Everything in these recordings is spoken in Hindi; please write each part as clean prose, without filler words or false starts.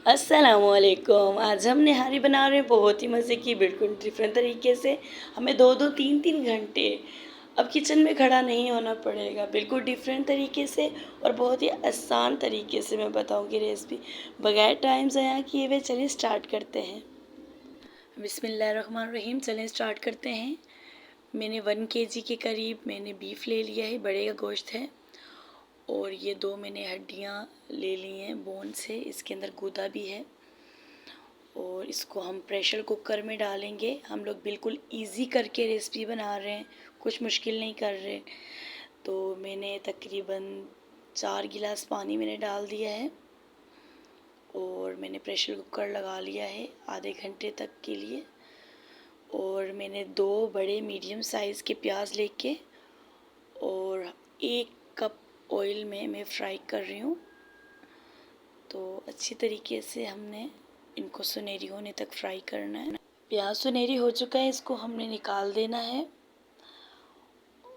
अस्सलामुअलैकुम। आज हम निहारी बना रहे हैं बहुत ही मज़े की, बिल्कुल डिफरेंट तरीके से। हमें 2-2 3-3 घंटे अब किचन में खड़ा नहीं होना पड़ेगा, बिल्कुल डिफरेंट तरीके से और बहुत ही आसान तरीके से मैं बताऊंगी रेसिपी, बगैर टाइम ज़ाया किए हुए। चलिए स्टार्ट करते हैं। बिस्मिल्लाहिर्रहमानिर्रहीम। चलें स्टार्ट करते हैं। मैंने 1 केजी के करीब मैंने बीफ ले लिया है, बड़े का गोश्त है। और ये 2 मैंने हड्डियाँ ले ली हैं बोन से, इसके अंदर गूदा भी है। और इसको हम प्रेशर कुकर में डालेंगे। हम लोग बिल्कुल इजी करके रेसिपी बना रहे हैं, कुछ मुश्किल नहीं कर रहे। तो मैंने तकरीबन 4 गिलास पानी मैंने डाल दिया है और मैंने प्रेशर कुकर लगा लिया है आधे घंटे तक के लिए। और मैंने 2 बड़े मीडियम साइज़ के प्याज लेके और 1 कप ऑयल में मैं फ्राई कर रही हूँ। तो अच्छी तरीके से हमने इनको सुनहरी होने तक फ्राई करना है। प्याज सुनहरी हो चुका है, इसको हमने निकाल देना है।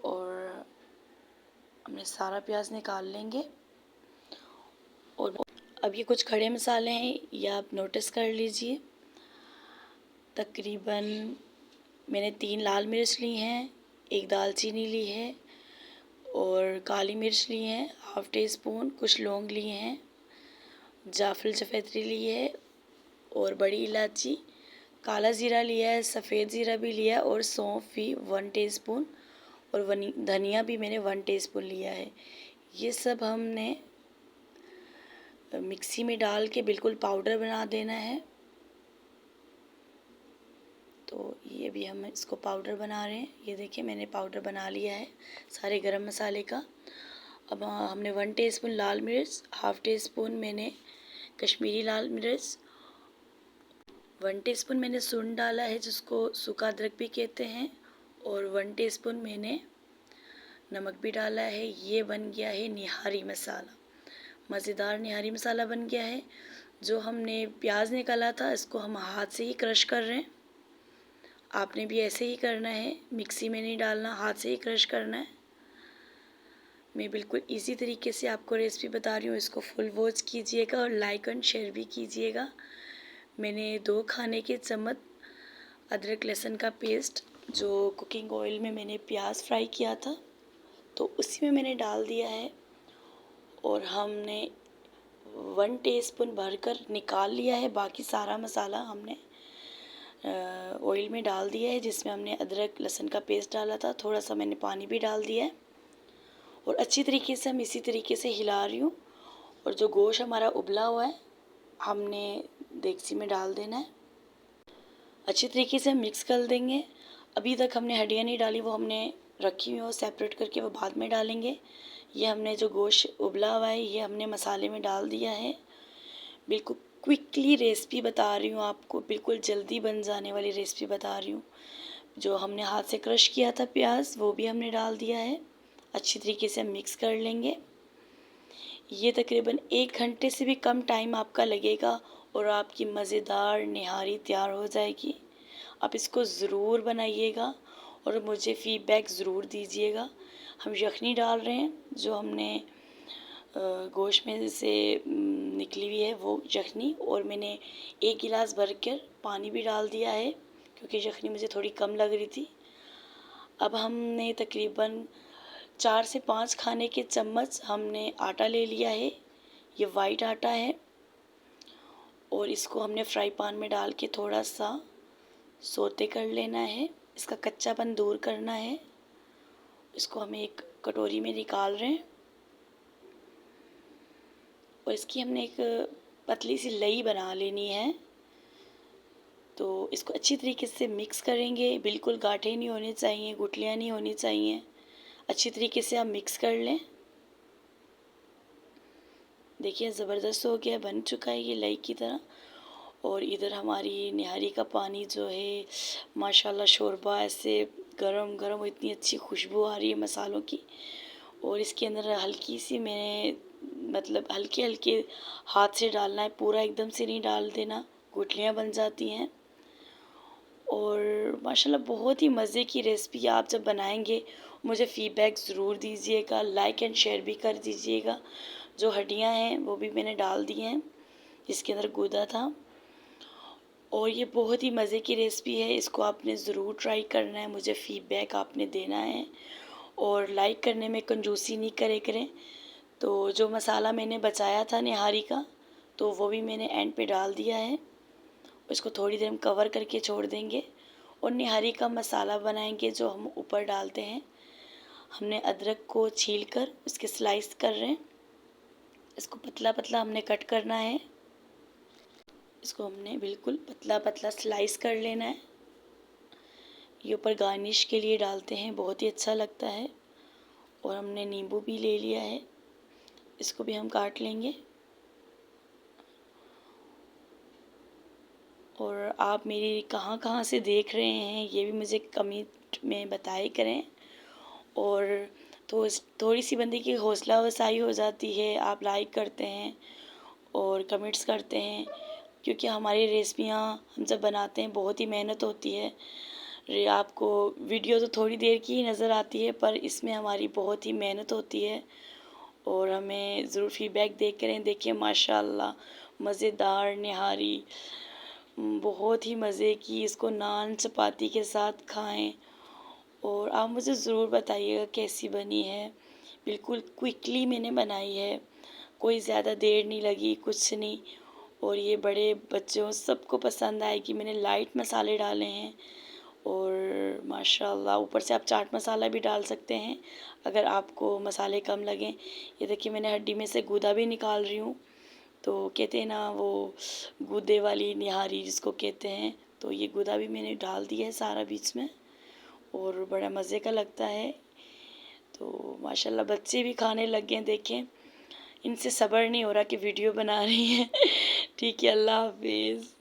और हमने सारा प्याज निकाल लेंगे। और अब ये कुछ खड़े मसाले हैं, ये आप नोटिस कर लीजिए। तकरीबन मैंने 3 लाल मिर्च ली हैं, 1 दालचीनी ली है और काली मिर्च ली है हाफ़ टी स्पून, कुछ लौंग लिए हैं, जाफल जावित्री ली है और बड़ी इलायची, काला ज़ीरा लिया है, सफ़ेद ज़ीरा भी लिया है और सौंफ भी 1 टीस्पून और धनिया भी मैंने 1 टीस्पून लिया है। ये सब हमने मिक्सी में डाल के बिल्कुल पाउडर बना देना है। तो ये भी हम इसको पाउडर बना रहे हैं। ये देखिए मैंने पाउडर बना लिया है सारे गरम मसाले का। अब हमने 1 टीस्पून लाल मिर्च, हाफ़ टी स्पून मैंने कश्मीरी लाल मिर्च, 1 टीस्पून मैंने सूंड डाला है जिसको सूखा अदरक भी कहते हैं, और 1 टीस्पून मैंने नमक भी डाला है। ये बन गया है निहारी मसाला, मज़ेदार निहारी मसाला बन गया है। जो हमने प्याज निकाला था इसको हम हाथ से ही क्रश कर रहे हैं। आपने भी ऐसे ही करना है, मिक्सी में नहीं डालना, हाथ से ही क्रश करना है। मैं बिल्कुल इजी तरीके से आपको रेसिपी बता रही हूँ, इसको फुल वॉच कीजिएगा और लाइक एंड शेयर भी कीजिएगा। मैंने 2 खाने के चम्मच अदरक लहसुन का पेस्ट जो कुकिंग ऑयल में मैंने प्याज फ्राई किया था तो उसी में मैंने डाल दिया है। और हमने 1 टीस्पून भरकर निकाल लिया है। बाकी सारा मसाला हमने ऑयल में डाल दिया है जिसमें हमने अदरक लहसुन का पेस्ट डाला था। थोड़ा सा मैंने पानी भी डाल दिया है और अच्छी तरीके से हम इसी तरीके से हिला रही हूँ। और जो गोश्त हमारा उबला हुआ है हमने देगची में डाल देना है। अच्छी तरीके से हम मिक्स कर देंगे। अभी तक हमने हड्डियाँ नहीं डाली, वो हमने रखी हुई हो सेपरेट करके, वो बाद में डालेंगे। ये हमने जो गोश्त उबला हुआ है ये हमने मसाले में डाल दिया है। बिल्कुल क्विकली रेसिपी बता रही हूँ आपको, बिल्कुल जल्दी बन जाने वाली रेसिपी बता रही हूँ। जो हमने हाथ से क्रश किया था प्याज वो भी हमने डाल दिया है। अच्छी तरीके से हम मिक्स कर लेंगे। ये तकरीबन 1 घंटे से भी कम टाइम आपका लगेगा और आपकी मज़ेदार निहारी तैयार हो जाएगी। आप इसको ज़रूर बनाइएगा और मुझे फ़ीडबैक ज़रूर दीजिएगा। हम यखनी डाल रहे हैं, जो हमने गोश्त में से निकली हुई है वो यखनी, और मैंने 1 गिलास भर कर पानी भी डाल दिया है क्योंकि यखनी मुझे थोड़ी कम लग रही थी। अब हमने तकरीबन 4 से 5 खाने के चम्मच हमने आटा ले लिया है। ये वाइट आटा है और इसको हमने फ्राई पैन में डाल के थोड़ा सा सोते कर लेना है। इसका कच्चापन दूर करना है। इसको हमें एक कटोरी में निकाल रहे हैं और इसकी हमने एक पतली सी लई बना लेनी है। तो इसको अच्छी तरीके से मिक्स करेंगे, बिल्कुल गांठें नहीं होनी चाहिए, गुठलियाँ नहीं होनी चाहिए। अच्छी तरीके से आप मिक्स कर लें। देखिए ज़बरदस्त हो गया, बन चुका है ये लई की तरह। और इधर हमारी निहारी का पानी जो है माशाल्लाह शोरबा ऐसे गरम गरम, इतनी अच्छी खुशबू आ रही है मसालों की। और इसके अंदर हल्की सी मैंने मतलब हल्के हल्के हाथ से डालना है, पूरा एकदम से नहीं डाल देना, गुठलियाँ बन जाती हैं। और माशाल्लाह बहुत ही मज़े की रेसिपी, आप जब बनाएंगे मुझे फ़ीडबैक ज़रूर दीजिएगा, लाइक एंड शेयर भी कर दीजिएगा। जो हड्डियाँ हैं वो भी मैंने डाल दी हैं। इसके अंदर गूदा था। और ये बहुत ही मज़े की रेसिपी है, इसको आपने ज़रूर ट्राई करना है, मुझे फ़ीडबैक आपने देना है और लाइक करने में कंजूसी नहीं करें। तो जो मसाला मैंने बचाया था निहारी का, तो वो भी मैंने एंड पे डाल दिया है। इसको थोड़ी देर हम कवर करके छोड़ देंगे और निहारी का मसाला बनाएंगे जो हम ऊपर डालते हैं। हमने अदरक को छील कर उसके स्लाइस कर रहे हैं। इसको पतला पतला हमने कट करना है। इसको हमने बिल्कुल पतला पतला स्लाइस कर लेना है। ये ऊपर गार्निश के लिए डालते हैं, बहुत ही अच्छा लगता है। और हमने नींबू भी ले लिया है, इसको भी हम काट लेंगे। और आप मेरी कहाँ कहाँ से देख रहे हैं ये भी मुझे कमेंट में बताए करें। और तो थोड़ी सी बंदे की हौसला अफजाई हो जाती है, आप लाइक करते हैं और कमेंट्स करते हैं, क्योंकि हमारी रेसिपियाँ हम जब बनाते हैं बहुत ही मेहनत होती है। आपको वीडियो तो थोड़ी देर की ही नज़र आती है, पर इसमें हमारी बहुत ही मेहनत होती है। और हमें ज़रूर फीडबैक दे करें। देखिए माशाल्लाह मज़ेदार निहारी, बहुत ही मज़े की। इसको नान चपाती के साथ खाएं और आप मुझे ज़रूर बताइएगा कैसी बनी है। बिल्कुल क्विकली मैंने बनाई है, कोई ज़्यादा देर नहीं लगी, कुछ नहीं। और ये बड़े बच्चों सबको पसंद आएगी। मैंने लाइट मसाले डाले हैं और माशाल्लाह ऊपर से आप चाट मसाला भी डाल सकते हैं अगर आपको मसाले कम लगें। ये देखिए मैंने हड्डी में से गूदा भी निकाल रही हूँ। तो कहते हैं ना वो गूदे वाली निहारी जिसको कहते हैं, तो ये गूदा भी मैंने डाल दिया है सारा बीच में और बड़ा मज़े का लगता है। तो माशाल्लाह बच्चे भी खाने लग गए हैं। देखें इनसे सब्र नहीं हो रहा कि वीडियो बना रही हैं। ठीक है, अल्लाह हाफिज़।